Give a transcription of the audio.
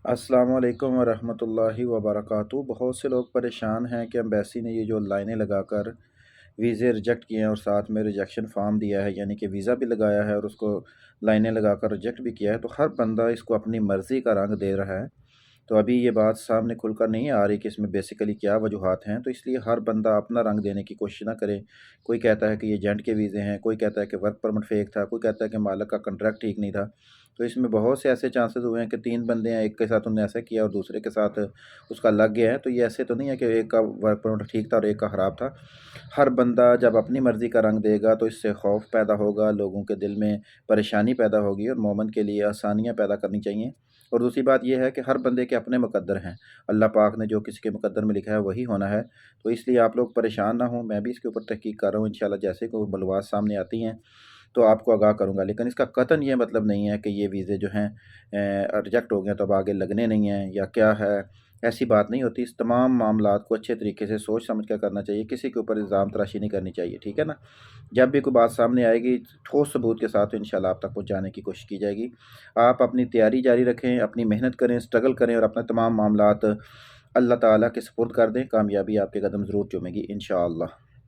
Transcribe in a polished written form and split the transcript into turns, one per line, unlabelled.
السلام علیکم ورحمۃ اللہ وبرکاتہ۔ بہت سے لوگ پریشان ہیں کہ ایمبیسی نے یہ جو لائنیں لگا کر ویزے ریجیکٹ کیے ہیں اور ساتھ میں ریجیکشن فارم دیا ہے، یعنی کہ ویزا بھی لگایا ہے اور اس کو لائنیں لگا کر ریجیکٹ بھی کیا ہے، تو ہر بندہ اس کو اپنی مرضی کا رنگ دے رہا ہے۔ تو ابھی یہ بات سامنے کھل کر نہیں آ رہی کہ اس میں بیسیکلی کیا وجوہات ہیں، تو اس لیے ہر بندہ اپنا رنگ دینے کی کوشش نہ کرے۔ کوئی کہتا ہے کہ یہ ایجنٹ کے ویزے ہیں، کوئی کہتا ہے کہ ورک پرمٹ فیک تھا، کوئی کہتا ہے کہ مالک کا کنٹریکٹ ٹھیک نہیں تھا۔ تو اس میں بہت سے ایسے چانسز ہوئے ہیں کہ 3 بندے ہیں، ایک کے ساتھ انہوں نے ایسا کیا اور دوسرے کے ساتھ اس کا لگ گیا ہے۔ تو یہ ایسے تو نہیں ہے کہ ایک کا ورک پرمٹ ٹھیک تھا اور ایک کا خراب تھا۔ ہر بندہ جب اپنی مرضی کا رنگ دے گا تو اس سے خوف پیدا ہوگا، لوگوں کے دل میں پریشانی پیدا ہوگی، اور مومن کے لیے آسانیاں پیدا کرنی چاہیے۔ اور دوسری بات یہ ہے کہ ہر بندے کے اپنے مقدر ہیں، اللہ پاک نے جو کسی کے مقدر میں لکھا ہے وہی ہونا ہے۔ تو اس لیے آپ لوگ پریشان نہ ہوں، میں بھی اس کے اوپر تحقیق کر رہا ہوں، انشاءاللہ جیسے کوئی بلوات سامنے آتی ہیں تو آپ کو آگاہ کروں گا۔ لیکن اس کا قطعاً یہ مطلب نہیں ہے کہ یہ ویزے جو ہیں ریجیکٹ ہو گئے تو اب آگے لگنے نہیں ہیں یا کیا ہے، ایسی بات نہیں ہوتی۔ اس تمام معاملات کو اچھے طریقے سے سوچ سمجھ کر کرنا چاہیے، کسی کے اوپر الزام تراشی نہیں کرنی چاہیے، ٹھیک ہے نا۔ جب بھی کوئی بات سامنے آئے گی ٹھوس ثبوت کے ساتھ انشاءاللہ آپ تک پہنچانے کی کوشش کی جائے گی۔ آپ اپنی تیاری جاری رکھیں، اپنی محنت کریں، اسٹرگل کریں اور اپنے تمام معاملات اللہ تعالیٰ کے سپرد کر دیں، کامیابی آپ کے قدم ضرور چومے گی انشاءاللہ۔